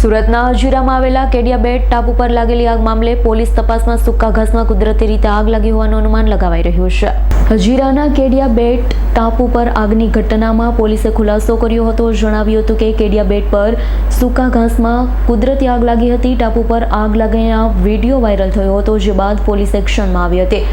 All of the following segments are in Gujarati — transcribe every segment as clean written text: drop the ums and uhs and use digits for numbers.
સુરતના હજીરામાં આવેલા કેડિયા બેટ ટાપુ પર લાગેલી આગ મામલે પોલીસ તપાસમાં સૂકા ઘાસમાં કુદરતી રીતે આગ લાગી હોવાનું અનુમાન લગાવાઈ રહ્યું છે. હજીરાના કેડિયા બેટ ટાપુ પર આગની ઘટનામાં પોલીસે ખુલાસો કર્યો હતો. જણાવ્યું હતું કે કેડિયા બેટ પર સૂકા ઘાસમાં કુદરતી આગ લાગી હતી. ટાપુ પર આગ લાગીના વિડીયો વાયરલ થયો હતો, જે બાદ પોલીસ એક્શનમાં આવી હતી.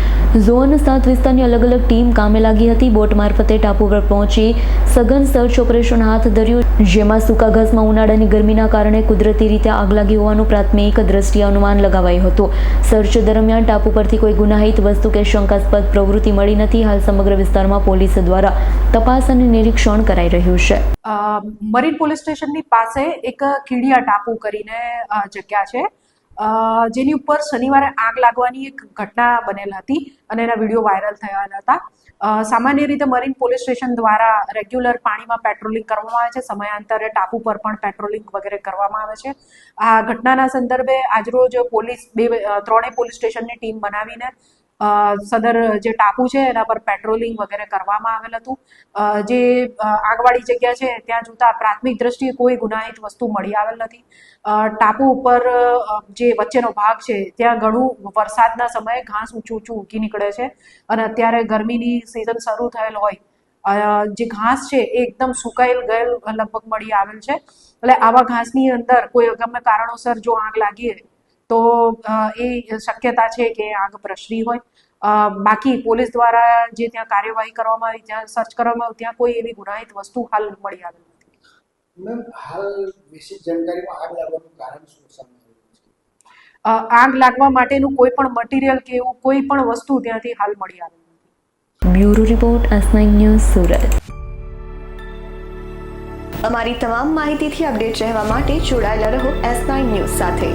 ઝોન 7 વિસ્તારની અલગ અલગ ટીમ કામે લાગી હતી. બોટ મારફતે ટાપુ પર પહોંચી સઘન સર્ચ ઓપરેશન હાથ ધર્યું, જેમાં સૂકા ઘાસમાં ઉનાળાની ગરમીના કારણે કુદરતી રીતે આગ લાગી હોવાનું પ્રાથમિક દ્રષ્ટિએ અનુમાન લગાવાયું હતું. સર્ચ દરમિયાન ટાપુ પરથી કોઈ ગુનાહિત વસ્તુ કે શંકાસ્પદ પ્રવૃત્તિ મળી નથી. હાલ સમગ્ર વિસ્તારમાં પોલીસ દ્વારા તપાસ અને નિરીક્ષણ કરાઈ રહ્યું છે. મરીન પોલીસ સ્ટેશનની પાસે એક કીડિયા ટાપુ કરીને જગ્યા છે, જેની ઉપર શનિવારે આગ લાગવાની એક ઘટના બનેલ હતી અને એના વિડીયો વાયરલ થયા હતા. સામાન્ય રીતે મરીન પોલીસ સ્ટેશન દ્વારા રેગ્યુલર પાણીમાં પેટ્રોલિંગ કરવામાં આવે છે. સમયાંતરે ટાપુ પર પણ પેટ્રોલિંગ વગેરે કરવામાં આવે છે. આ ઘટનાના સંદર્ભે આજરોજ પોલીસ ત્રણેય પોલીસ સ્ટેશનની ટીમ બનાવીને સદર જે ટાપુ છે એના પર પેટ્રોલિંગ વગેરે કરવામાં આવેલ હતું. જે આગવાળી જગ્યા છે ત્યાં જોતા પ્રાથમિક દ્રષ્ટિએ કોઈ ગુનાહિત વસ્તુ મળી આવેલ નથી. ટાપુ ઉપર જે વચ્ચેનો ભાગ છે ત્યાં ઘણું વરસાદના સમયે ઘાસ ઊંચું ઉગી નીકળે છે અને અત્યારે ગરમીની સિઝન શરૂ થયેલ હોય જે ઘાસ છે એ એકદમ સુકાયેલ ગયેલ લગભગ મળી આવેલ છે. એટલે આવા ઘાસની અંદર કોઈ અગમ્ય કારણોસર જો આગ લાગી તો એ શક્યતા છે કે આગ પ્રસરી હોય. બાકી પોલીસ દ્વારા જે ત્યાં કાર્યવાહી કરવામાં આવી, ત્યાં સર્ચ કરવામાં આવી, ત્યાં કોઈ એવી ગુનાહિત વસ્તુ હાલ મળી આવેલ નથી. મેમ, હાલ વિશેષ જાણકારીમાં આગ લાગવાનું કારણ શું સામે આવ્યું છે? આગ લાગવા માટેનું કોઈ પણ મટીરિયલ કે એવું કોઈ પણ વસ્તુ ત્યાંથી હાલ મળી આવેલ નથી. Bureau report S9 news Surat. અમારી તમામ માહિતીથી અપડેટ રહેવા માટે જોડાયેલા રહો S9 ન્યૂઝ સાથે.